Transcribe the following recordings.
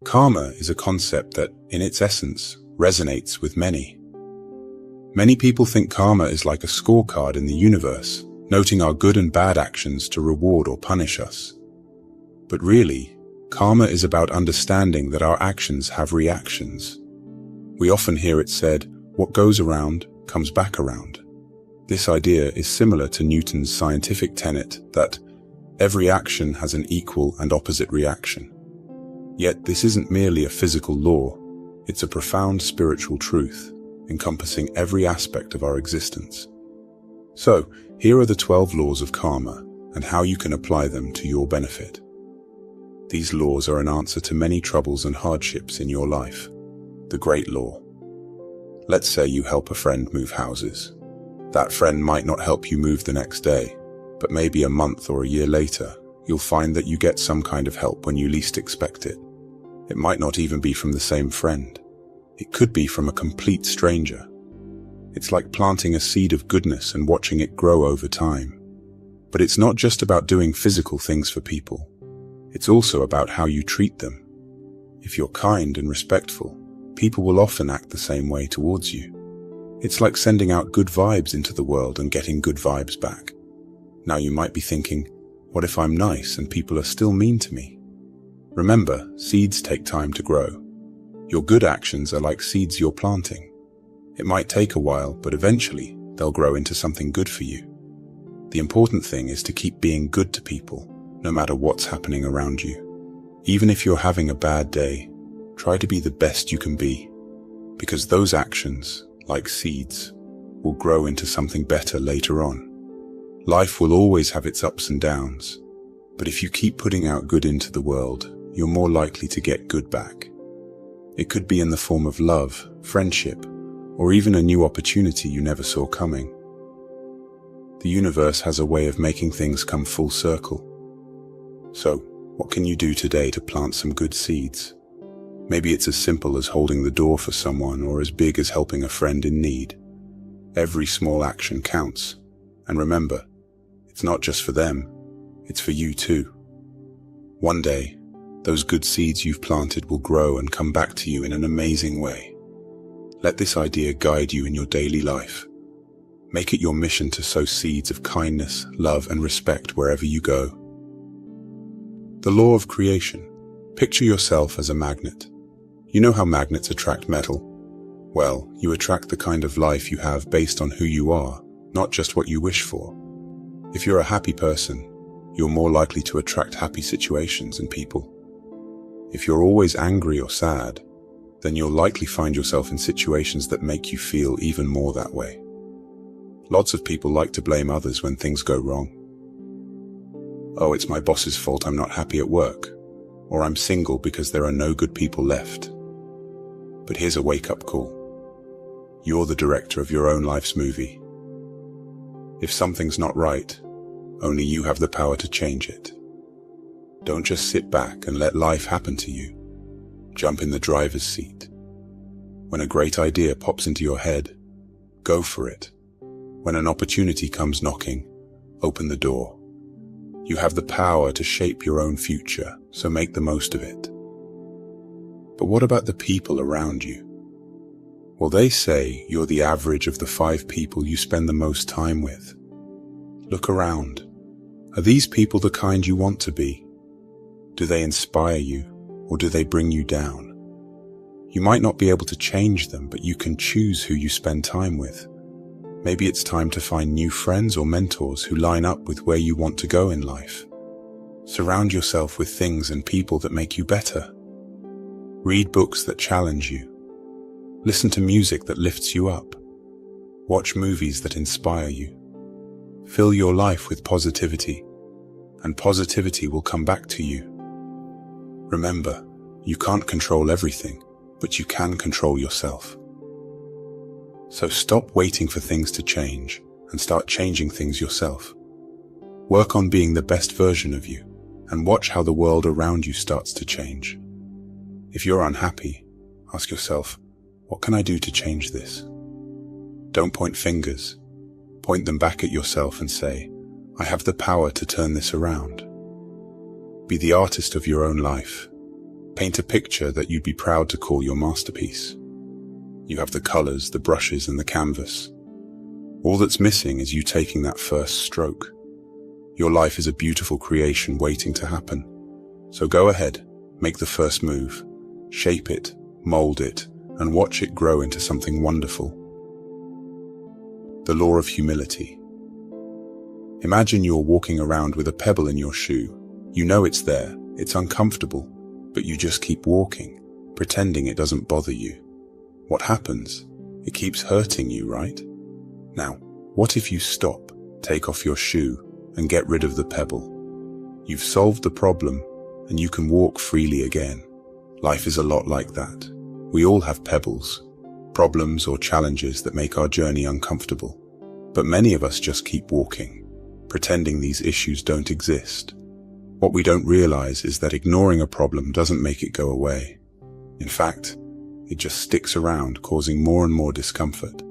Karma is a concept that, in its essence, resonates with many. Many people think karma is like a scorecard in the universe, noting our good and bad actions to reward or punish us. But really, karma is about understanding that our actions have reactions. We often hear it said, "What goes around comes back around." This idea is similar to Newton's scientific tenet that every action has an equal and opposite reaction. Yet this isn't merely a physical law, it's a profound spiritual truth, encompassing every aspect of our existence. So, here are the 12 laws of karma, and how you can apply them to your benefit. These laws are an answer to many troubles and hardships in your life. The Great Law. Let's say you help a friend move houses. That friend might not help you move the next day, but maybe a month or a year later, you'll find that you get some kind of help when you least expect it. It might not even be from the same friend. It could be from a complete stranger. It's like planting a seed of goodness and watching it grow over time. But it's not just about doing physical things for people. It's also about how you treat them. If you're kind and respectful, people will often act the same way towards you. It's like sending out good vibes into the world and getting good vibes back. Now you might be thinking, what if I'm nice and people are still mean to me? Remember, seeds take time to grow. Your good actions are like seeds you're planting. It might take a while, but eventually they'll grow into something good for you. The important thing is to keep being good to people, no matter what's happening around you. Even if you're having a bad day, try to be the best you can be, because those actions, like seeds, will grow into something better later on. Life will always have its ups and downs, but if you keep putting out good into the world, you're more likely to get good back. It could be in the form of love, friendship, or even a new opportunity you never saw coming. The universe has a way of making things come full circle. So, what can you do today to plant some good seeds? Maybe it's as simple as holding the door for someone, or as big as helping a friend in need. Every small action counts. And remember, it's not just for them, it's for you too. One day, those good seeds you've planted will grow and come back to you in an amazing way. Let this idea guide you in your daily life. Make it your mission to sow seeds of kindness, love, and respect wherever you go. The law of creation. Picture yourself as a magnet. You know how magnets attract metal? Well, you attract the kind of life you have based on who you are, not just what you wish for. If you're a happy person, you're more likely to attract happy situations and people. If you're always angry or sad, then you'll likely find yourself in situations that make you feel even more that way. Lots of people like to blame others when things go wrong. Oh, it's my boss's fault I'm not happy at work, or I'm single because there are no good people left. But here's a wake-up call. You're the director of your own life's movie. If something's not right, only you have the power to change it. Don't just sit back and let life happen to you. Jump in the driver's seat. When a great idea pops into your head, go for it. When an opportunity comes knocking, open the door. You have the power to shape your own future, so make the most of it. But what about the people around you? Well, they say you're the average of the 5 people you spend the most time with. Look around. Are these people the kind you want to be? Do they inspire you, or do they bring you down? You might not be able to change them, but you can choose who you spend time with. Maybe it's time to find new friends or mentors who line up with where you want to go in life. Surround yourself with things and people that make you better. Read books that challenge you. Listen to music that lifts you up. Watch movies that inspire you. Fill your life with positivity, and positivity will come back to you. Remember, you can't control everything, but you can control yourself. So stop waiting for things to change and start changing things yourself. Work on being the best version of you and watch how the world around you starts to change. If you're unhappy, ask yourself, what can I do to change this? Don't point fingers. Point them back at yourself and say, I have the power to turn this around. Be the artist of your own life. Paint a picture that you'd be proud to call your masterpiece. You have the colors, the brushes, and the canvas. All that's missing is you taking that first stroke. Your life is a beautiful creation waiting to happen. So go ahead, make the first move, shape it, mold it, and watch it grow into something wonderful. The law of humility. Imagine you're walking around with a pebble in your shoe. You know it's there, it's uncomfortable, but you just keep walking, pretending it doesn't bother you. What happens? It keeps hurting you, right? Now, what if you stop, take off your shoe, and get rid of the pebble? You've solved the problem, and you can walk freely again. Life is a lot like that. We all have pebbles, problems or challenges that make our journey uncomfortable. But many of us just keep walking, pretending these issues don't exist. What we don't realize is that ignoring a problem doesn't make it go away. In fact, it just sticks around, causing more and more discomfort.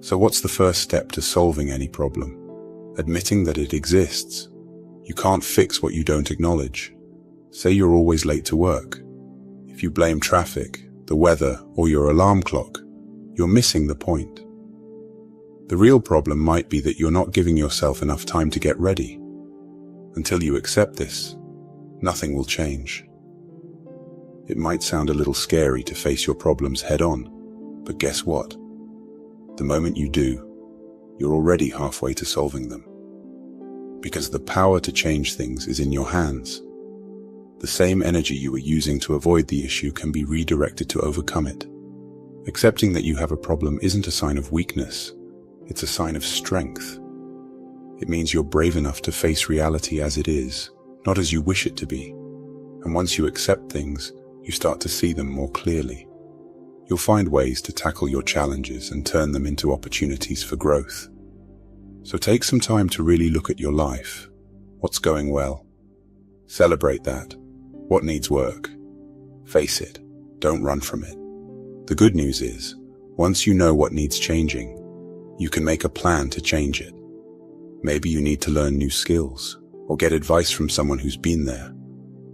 So what's the first step to solving any problem? Admitting that it exists. You can't fix what you don't acknowledge. Say you're always late to work. If you blame traffic, the weather, or your alarm clock, you're missing the point. The real problem might be that you're not giving yourself enough time to get ready. Until you accept this, nothing will change. It might sound a little scary to face your problems head on, but guess what? The moment you do, you're already halfway to solving them. Because the power to change things is in your hands. The same energy you were using to avoid the issue can be redirected to overcome it. Accepting that you have a problem isn't a sign of weakness, it's a sign of strength. It means you're brave enough to face reality as it is, not as you wish it to be. And once you accept things, you start to see them more clearly. You'll find ways to tackle your challenges and turn them into opportunities for growth. So take some time to really look at your life. What's going well? Celebrate that. What needs work? Face it. Don't run from it. The good news is, once you know what needs changing, you can make a plan to change it. Maybe you need to learn new skills, or get advice from someone who's been there.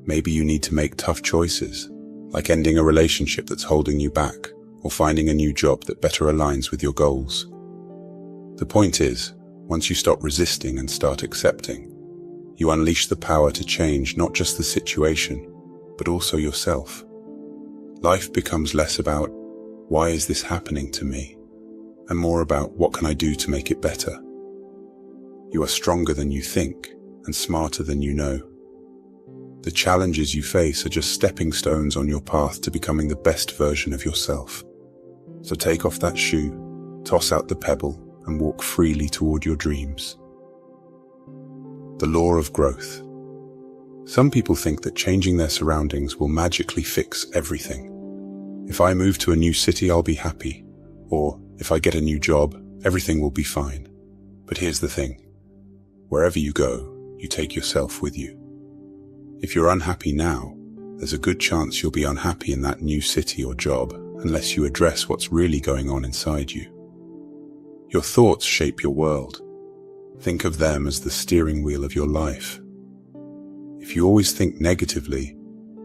Maybe you need to make tough choices, like ending a relationship that's holding you back, or finding a new job that better aligns with your goals. The point is, once you stop resisting and start accepting, you unleash the power to change not just the situation, but also yourself. Life becomes less about, why is this happening to me? And more about, what can I do to make it better? You are stronger than you think, and smarter than you know. The challenges you face are just stepping stones on your path to becoming the best version of yourself. So take off that shoe, toss out the pebble, and walk freely toward your dreams. The law of growth. Some people think that changing their surroundings will magically fix everything. If I move to a new city, I'll be happy. Or, if I get a new job, everything will be fine. But here's the thing. Wherever you go, you take yourself with you. If you're unhappy now, there's a good chance you'll be unhappy in that new city or job unless you address what's really going on inside you. Your thoughts shape your world. Think of them as the steering wheel of your life. If you always think negatively,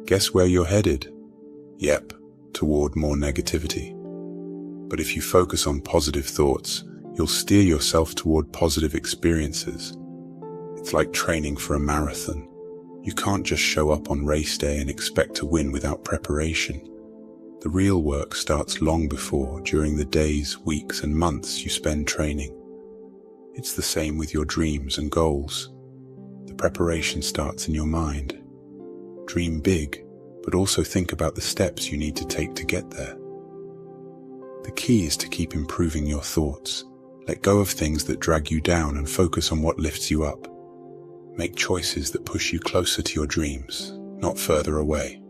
guess where you're headed? Yep, toward more negativity. But if you focus on positive thoughts, you'll steer yourself toward positive experiences. It's like training for a marathon. You can't just show up on race day and expect to win without preparation. The real work starts long before, during the days, weeks, and months you spend training. It's the same with your dreams and goals. The preparation starts in your mind. Dream big, but also think about the steps you need to take to get there. The key is to keep improving your thoughts. Let go of things that drag you down and focus on what lifts you up. Make choices that push you closer to your dreams, not further away.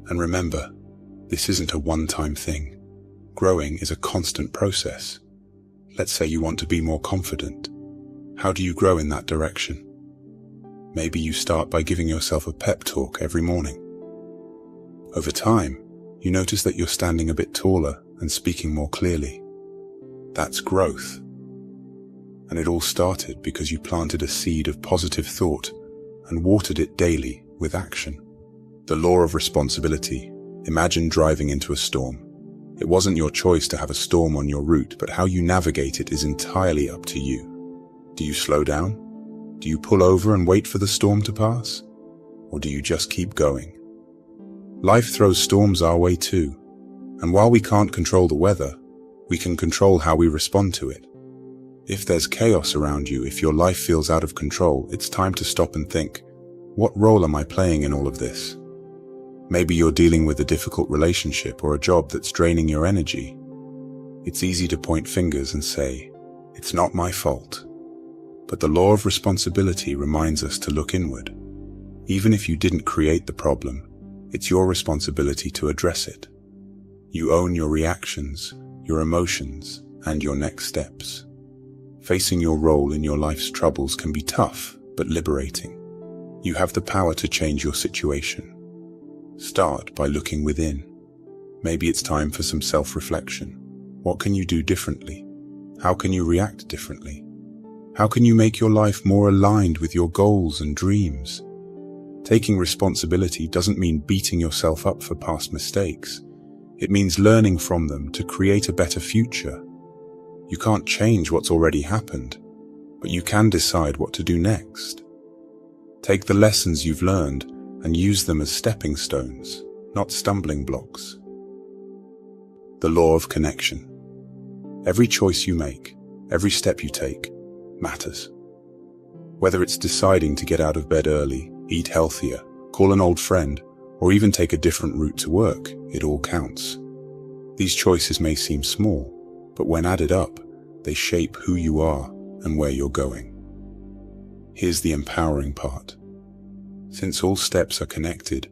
And remember, this isn't a one-time thing. Growing is a constant process. Let's say you want to be more confident. How do you grow in that direction? Maybe you start by giving yourself a pep talk every morning. Over time, you notice that you're standing a bit taller and speaking more clearly. That's growth. And it all started because you planted a seed of positive thought and watered it daily with action. The law of responsibility. Imagine driving into a storm. It wasn't your choice to have a storm on your route, but how you navigate it is entirely up to you. Do you slow down? Do you pull over and wait for the storm to pass? Or do you just keep going? Life throws storms our way too, and while we can't control the weather, we can control how we respond to it. If there's chaos around you, if your life feels out of control, it's time to stop and think, what role am I playing in all of this? Maybe you're dealing with a difficult relationship or a job that's draining your energy. It's easy to point fingers and say, it's not my fault. But the law of responsibility reminds us to look inward. Even if you didn't create the problem, it's your responsibility to address it. You own your reactions, your emotions, and your next steps. Facing your role in your life's troubles can be tough, but liberating. You have the power to change your situation. Start by looking within. Maybe it's time for some self-reflection. What can you do differently? How can you react differently? How can you make your life more aligned with your goals and dreams? Taking responsibility doesn't mean beating yourself up for past mistakes. It means learning from them to create a better future. You can't change what's already happened, but you can decide what to do next. Take the lessons you've learned and use them as stepping stones, not stumbling blocks. The law of connection. Every choice you make, every step you take, matters. Whether it's deciding to get out of bed early, eat healthier, call an old friend, or even take a different route to work, it all counts. These choices may seem small, but when added up, they shape who you are and where you're going. Here's the empowering part. Since all steps are connected,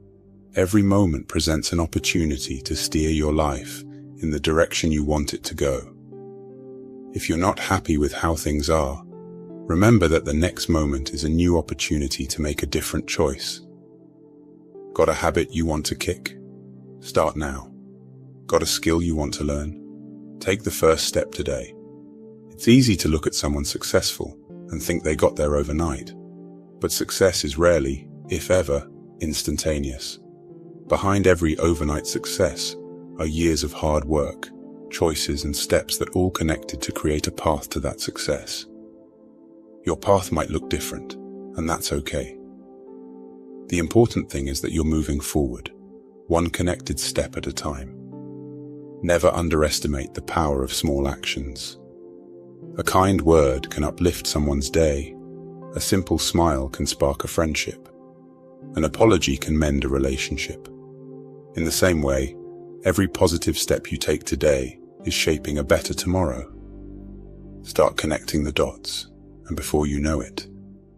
every moment presents an opportunity to steer your life in the direction you want it to go. If you're not happy with how things are, remember that the next moment is a new opportunity to make a different choice. Got a habit you want to kick? Start now. Got a skill you want to learn? Take the first step today. It's easy to look at someone successful and think they got there overnight, but success is rarely, if ever, instantaneous. Behind every overnight success are years of hard work, choices and steps that all connected to create a path to that success. Your path might look different, and that's okay. The important thing is that you're moving forward, one connected step at a time. Never underestimate the power of small actions. A kind word can uplift someone's day. A simple smile can spark a friendship. An apology can mend a relationship. In the same way, every positive step you take today is shaping a better tomorrow. Start connecting the dots, and before you know it,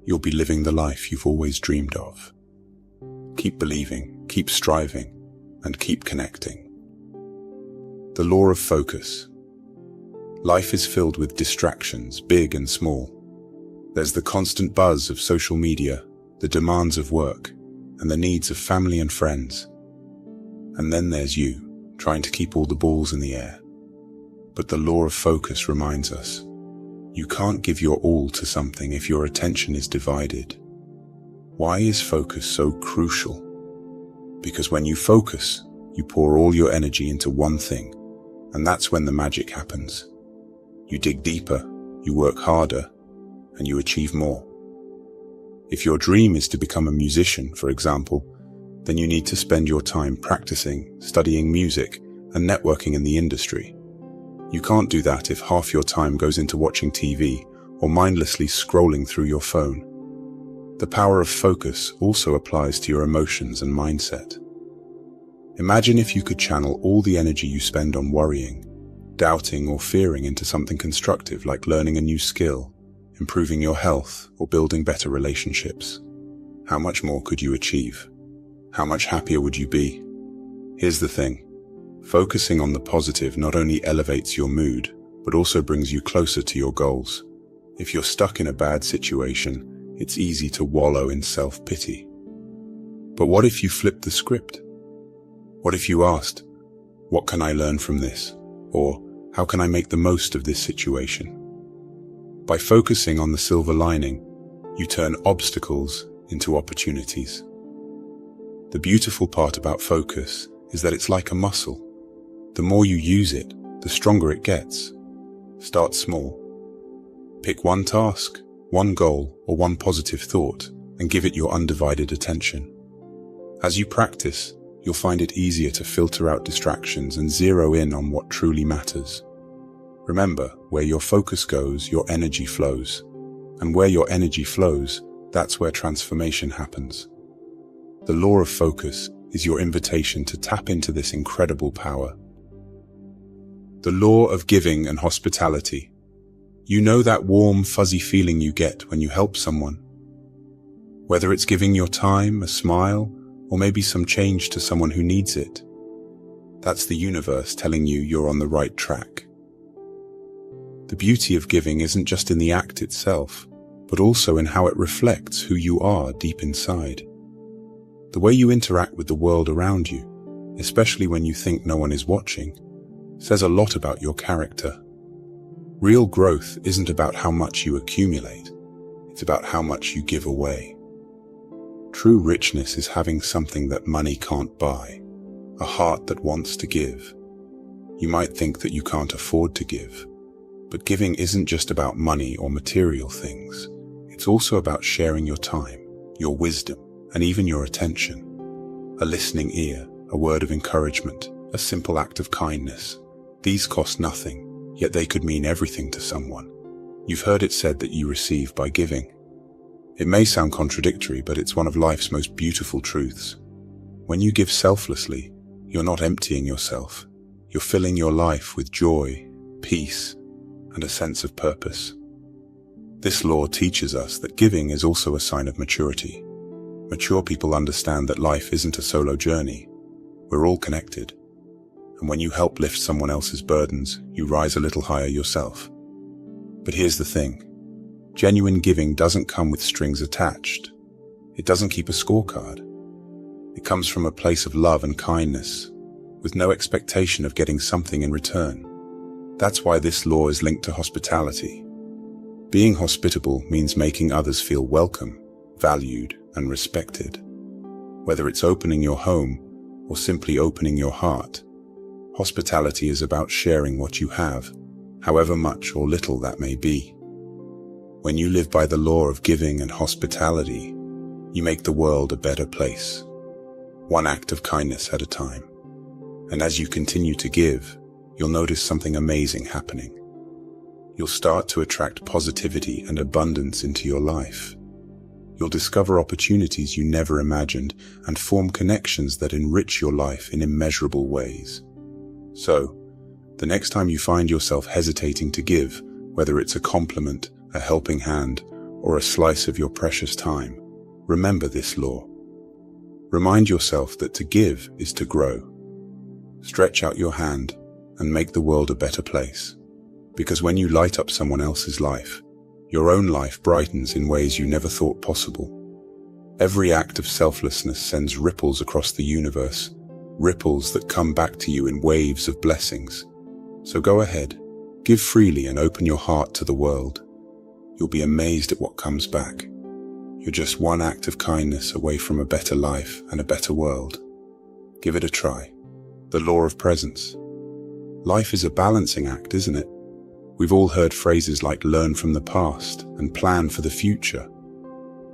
you'll be living the life you've always dreamed of. Keep believing, keep striving, and keep connecting. The law of focus. Life is filled with distractions, big and small. There's the constant buzz of social media, the demands of work, and the needs of family and friends. And then there's you, trying to keep all the balls in the air. But the law of focus reminds us, you can't give your all to something if your attention is divided. Why is focus so crucial? Because when you focus, you pour all your energy into one thing, and that's when the magic happens. You dig deeper, you work harder, and you achieve more. If your dream is to become a musician, for example, then you need to spend your time practicing, studying music, and networking in the industry. You can't do that if half your time goes into watching TV or mindlessly scrolling through your phone. The power of focus also applies to your emotions and mindset. Imagine if you could channel all the energy you spend on worrying, doubting, or fearing into something constructive like learning a new skill, improving your health, or building better relationships. How much more could you achieve? How much happier would you be? Here's the thing. Focusing on the positive not only elevates your mood, but also brings you closer to your goals. If you're stuck in a bad situation, it's easy to wallow in self-pity. But what if you flipped the script? What if you asked, what can I learn from this? Or, how can I make the most of this situation? By focusing on the silver lining, you turn obstacles into opportunities. The beautiful part about focus is that it's like a muscle. The more you use it, the stronger it gets. Start small. Pick one task, one goal, or one positive thought, and give it your undivided attention. As you practice, you'll find it easier to filter out distractions and zero in on what truly matters. Remember, where your focus goes, your energy flows. And where your energy flows, that's where transformation happens. The law of focus is your invitation to tap into this incredible power. The law of giving and hospitality. You know that warm, fuzzy feeling you get when you help someone. Whether it's giving your time, a smile, or maybe some change to someone who needs it. That's the universe telling you you're on the right track. The beauty of giving isn't just in the act itself, but also in how it reflects who you are deep inside. The way you interact with the world around you, especially when you think no one is watching, says a lot about your character. Real growth isn't about how much you accumulate, it's about how much you give away. True richness is having something that money can't buy, a heart that wants to give. You might think that you can't afford to give, but giving isn't just about money or material things. It's also about sharing your time, your wisdom, and even your attention. A listening ear, a word of encouragement, a simple act of kindness. These cost nothing, yet they could mean everything to someone. You've heard it said that you receive by giving. It may sound contradictory, but it's one of life's most beautiful truths. When you give selflessly, you're not emptying yourself. You're filling your life with joy, peace, and a sense of purpose. This law teaches us that giving is also a sign of maturity. Mature people understand that life isn't a solo journey. We're all connected. And when you help lift someone else's burdens, you rise a little higher yourself. But here's the thing. Genuine giving doesn't come with strings attached. It doesn't keep a scorecard. It comes from a place of love and kindness, with no expectation of getting something in return. That's why this law is linked to hospitality. Being hospitable means making others feel welcome, valued, and respected. Whether it's opening your home or simply opening your heart, hospitality is about sharing what you have, however much or little that may be. When you live by the law of giving and hospitality, you make the world a better place, one act of kindness at a time. And as you continue to give, you'll notice something amazing happening. You'll start to attract positivity and abundance into your life. You'll discover opportunities you never imagined and form connections that enrich your life in immeasurable ways. So, the next time you find yourself hesitating to give, whether it's a compliment, a helping hand, or a slice of your precious time, remember this law. Remind yourself that to give is to grow. Stretch out your hand and make the world a better place. Because when you light up someone else's life, your own life brightens in ways you never thought possible. Every act of selflessness sends ripples across the universe, ripples that come back to you in waves of blessings. So go ahead, give freely and open your heart to the world. You'll be amazed at what comes back. You're just one act of kindness away from a better life and a better world. Give it a try. The law of presence. Life is a balancing act, isn't it? We've all heard phrases like learn from the past and plan for the future.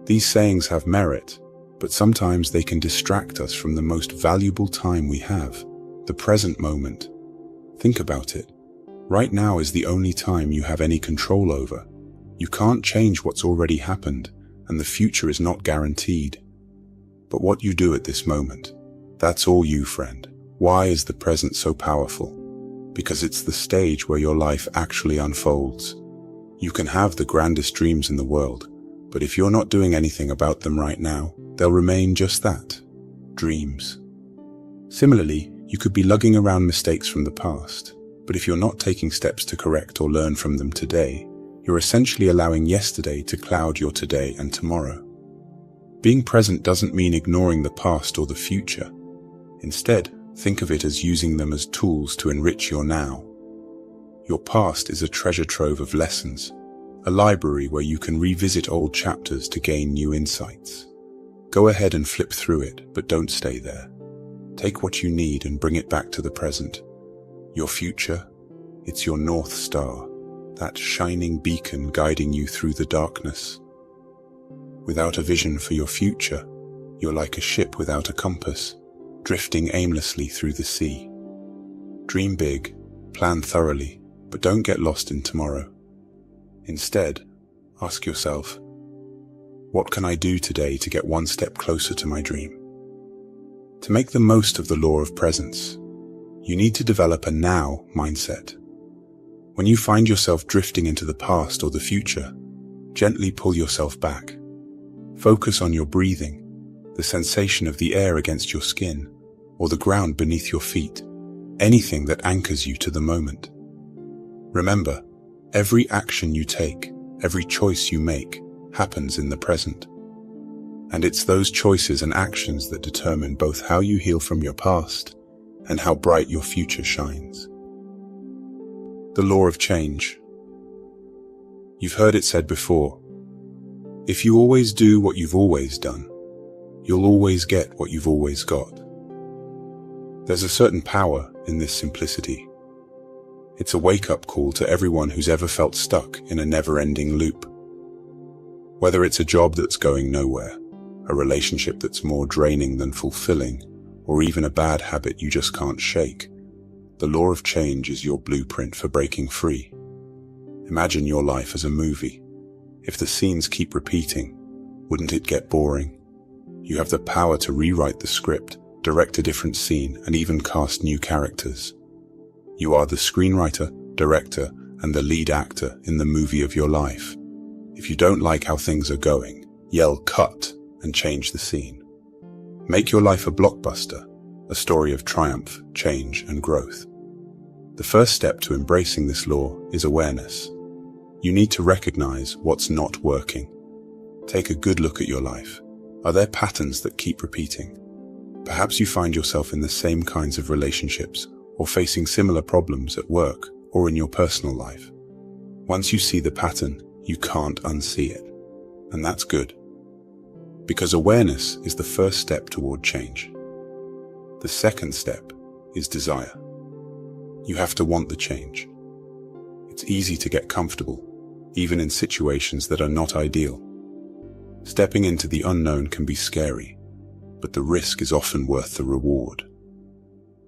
These sayings have merit, but sometimes they can distract us from the most valuable time we have, the present moment. Think about it. Right now is the only time you have any control over. You can't change what's already happened, and the future is not guaranteed. But what you do at this moment, that's all you, friend. Why is the present so powerful? Because it's the stage where your life actually unfolds. You can have the grandest dreams in the world, but if you're not doing anything about them right now, they'll remain just that, dreams. Similarly, you could be lugging around mistakes from the past, but if you're not taking steps to correct or learn from them today, you're essentially allowing yesterday to cloud your today and tomorrow. Being present doesn't mean ignoring the past or the future. Instead, think of it as using them as tools to enrich your now. Your past is a treasure trove of lessons, a library where you can revisit old chapters to gain new insights. Go ahead and flip through it, but don't stay there. Take what you need and bring it back to the present. Your future, it's your North Star, that shining beacon guiding you through the darkness. Without a vision for your future, you're like a ship without a compass, drifting aimlessly through the sea. Dream big, plan thoroughly, but don't get lost in tomorrow. Instead, ask yourself, what can I do today to get one step closer to my dream? To make the most of the law of presence, you need to develop a now mindset. When you find yourself drifting into the past or the future, gently pull yourself back. Focus on your breathing, the sensation of the air against your skin, or the ground beneath your feet, anything that anchors you to the moment. Remember, every action you take, every choice you make, happens in the present. And it's those choices and actions that determine both how you heal from your past and how bright your future shines. The law of change. You've heard it said before, if you always do what you've always done, you'll always get what you've always got. There's a certain power in this simplicity. It's a wake-up call to everyone who's ever felt stuck in a never-ending loop. Whether it's a job that's going nowhere, a relationship that's more draining than fulfilling, or even a bad habit you just can't shake, the law of change is your blueprint for breaking free. Imagine your life as a movie. If the scenes keep repeating, wouldn't it get boring? You have the power to rewrite the script, direct a different scene, and even cast new characters. You are the screenwriter, director, and the lead actor in the movie of your life. If you don't like how things are going, yell cut and change the scene. Make your life a blockbuster, a story of triumph, change, and growth. The first step to embracing this law is awareness. You need to recognize what's not working. Take a good look at your life. Are there patterns that keep repeating? Perhaps you find yourself in the same kinds of relationships or facing similar problems at work or in your personal life. Once you see the pattern, you can't unsee it. And that's good. Because awareness is the first step toward change. The second step is desire. You have to want the change. It's easy to get comfortable, even in situations that are not ideal. Stepping into the unknown can be scary, but the risk is often worth the reward.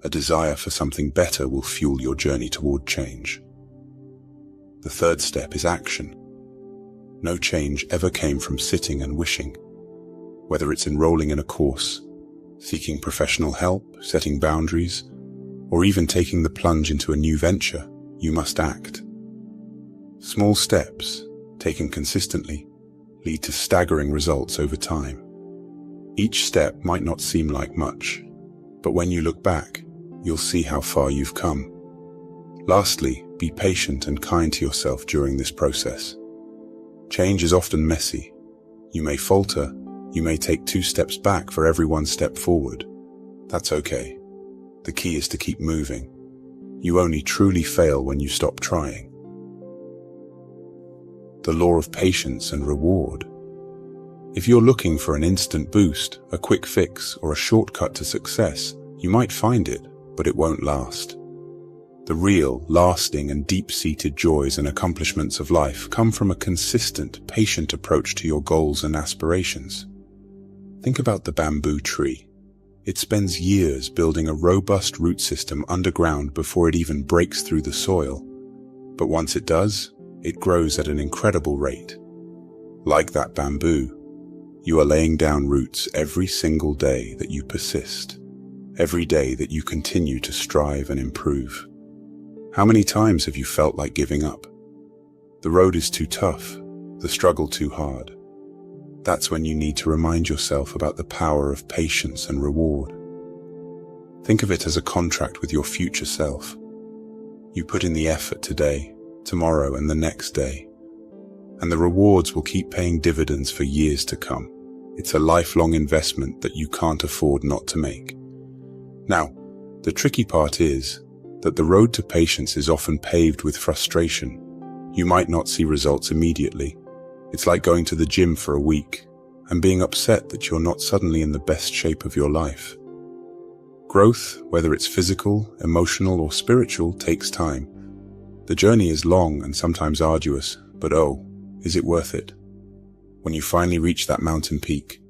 A desire for something better will fuel your journey toward change. The third step is action. No change ever came from sitting and wishing. Whether it's enrolling in a course, seeking professional help, setting boundaries, or even taking the plunge into a new venture, you must act. Small steps, taken consistently, lead to staggering results over time. Each step might not seem like much, but when you look back, you'll see how far you've come. Lastly, be patient and kind to yourself during this process. Change is often messy. You may falter, you may take 2 steps back for every 1 step forward. That's okay. The key is to keep moving. You only truly fail when you stop trying. The law of patience and reward. If you're looking for an instant boost, a quick fix, or a shortcut to success, you might find it, but it won't last. The real, lasting, and deep-seated joys and accomplishments of life come from a consistent, patient approach to your goals and aspirations. Think about the bamboo tree. It spends years building a robust root system underground before it even breaks through the soil. But once it does, it grows at an incredible rate. Like that bamboo, you are laying down roots every single day that you persist, every day that you continue to strive and improve. How many times have you felt like giving up? The road is too tough, the struggle too hard. That's when you need to remind yourself about the power of patience and reward. Think of it as a contract with your future self. You put in the effort today, tomorrow, and the next day, and the rewards will keep paying dividends for years to come. It's a lifelong investment that you can't afford not to make. Now, the tricky part is that the road to patience is often paved with frustration. You might not see results immediately. It's like going to the gym for a week and being upset that you're not suddenly in the best shape of your life. Growth, whether it's physical, emotional, or spiritual, takes time. The journey is long and sometimes arduous, but oh, is it worth it? When you finally reach that mountain peak,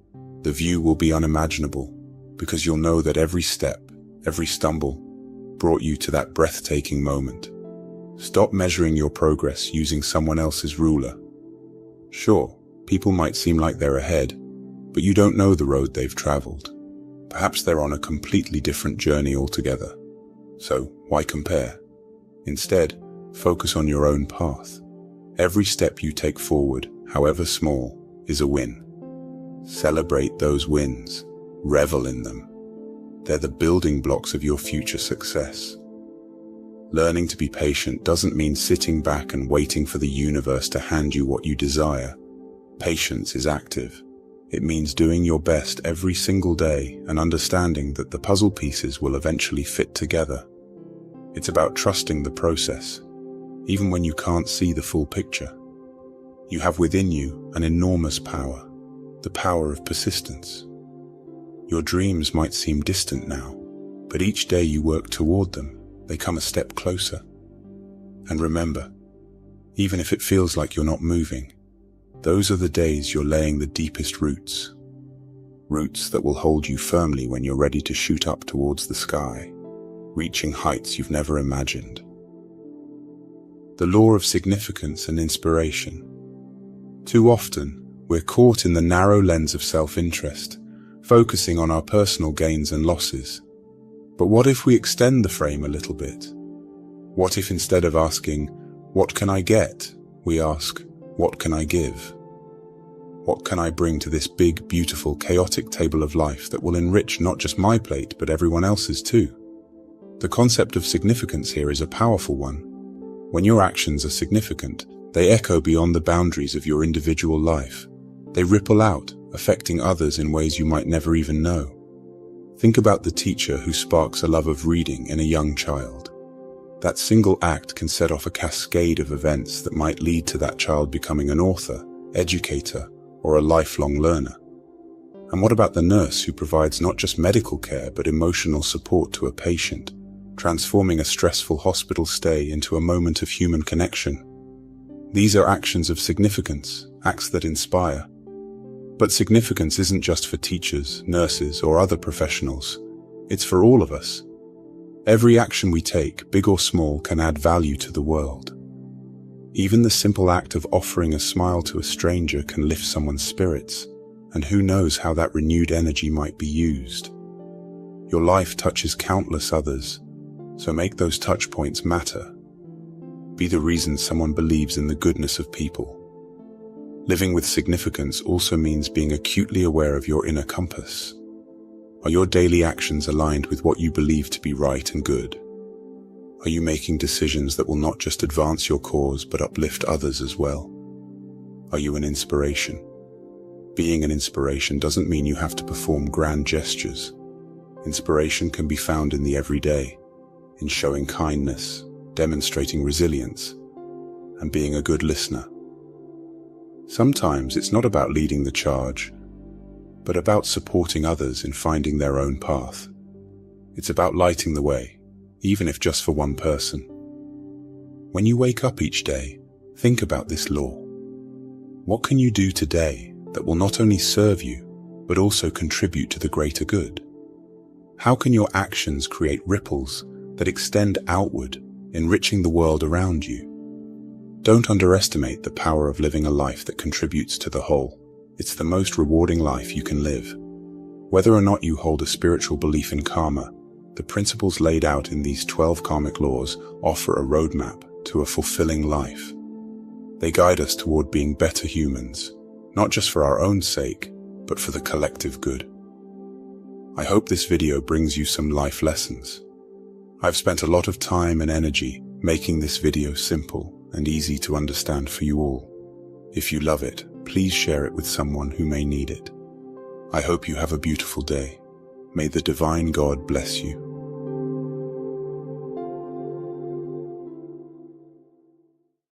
the view will be unimaginable, because you'll know that every step, every stumble, brought you to that breathtaking moment. Stop measuring your progress using someone else's ruler. Sure, people might seem like they're ahead, but you don't know the road they've traveled. Perhaps they're on a completely different journey altogether. So, why compare? Instead, focus on your own path. Every step you take forward, however small, is a win. Celebrate those wins. Revel in them. They're the building blocks of your future success. Learning to be patient doesn't mean sitting back and waiting for the universe to hand you what you desire. Patience is active. It means doing your best every single day and understanding that the puzzle pieces will eventually fit together. It's about trusting the process, even when you can't see the full picture. You have within you an enormous power, the power of persistence. Your dreams might seem distant now, but each day you work toward them, they come a step closer. And remember, even if it feels like you're not moving, those are the days you're laying the deepest roots. Roots that will hold you firmly when you're ready to shoot up towards the sky, reaching heights you've never imagined. The law of significance and inspiration. Too often, we're caught in the narrow lens of self-interest, focusing on our personal gains and losses. But what if we extend the frame a little bit? What if instead of asking, "What can I get?" we ask, "What can I give?" What can I bring to this big, beautiful, chaotic table of life that will enrich not just my plate, but everyone else's too? The concept of significance here is a powerful one. When your actions are significant, they echo beyond the boundaries of your individual life. They ripple out, affecting others in ways you might never even know. Think about the teacher who sparks a love of reading in a young child. That single act can set off a cascade of events that might lead to that child becoming an author, educator, or a lifelong learner. And what about the nurse who provides not just medical care but emotional support to a patient, transforming a stressful hospital stay into a moment of human connection? These are actions of significance, acts that inspire. But significance isn't just for teachers, nurses, or other professionals. It's for all of us. Every action we take, big or small, can add value to the world. Even the simple act of offering a smile to a stranger can lift someone's spirits, and who knows how that renewed energy might be used. Your life touches countless others, so make those touch points matter. Be the reason someone believes in the goodness of people. Living with significance also means being acutely aware of your inner compass. Are your daily actions aligned with what you believe to be right and good? Are you making decisions that will not just advance your cause but uplift others as well? Are you an inspiration? Being an inspiration doesn't mean you have to perform grand gestures. Inspiration can be found in the everyday, in showing kindness, demonstrating resilience, and being a good listener. Sometimes it's not about leading the charge, but about supporting others in finding their own path. It's about lighting the way, even if just for one person. When you wake up each day, think about this law. What can you do today that will not only serve you, but also contribute to the greater good? How can your actions create ripples that extend outward, enriching the world around you? Don't underestimate the power of living a life that contributes to the whole. It's the most rewarding life you can live. Whether or not you hold a spiritual belief in karma, the principles laid out in these 12 karmic laws offer a roadmap to a fulfilling life. They guide us toward being better humans, not just for our own sake, but for the collective good. I hope this video brings you some life lessons. I've spent a lot of time and energy making this video simple and easy to understand for you all. If you love it, please share it with someone who may need it. I hope you have a beautiful day. May the divine God bless you.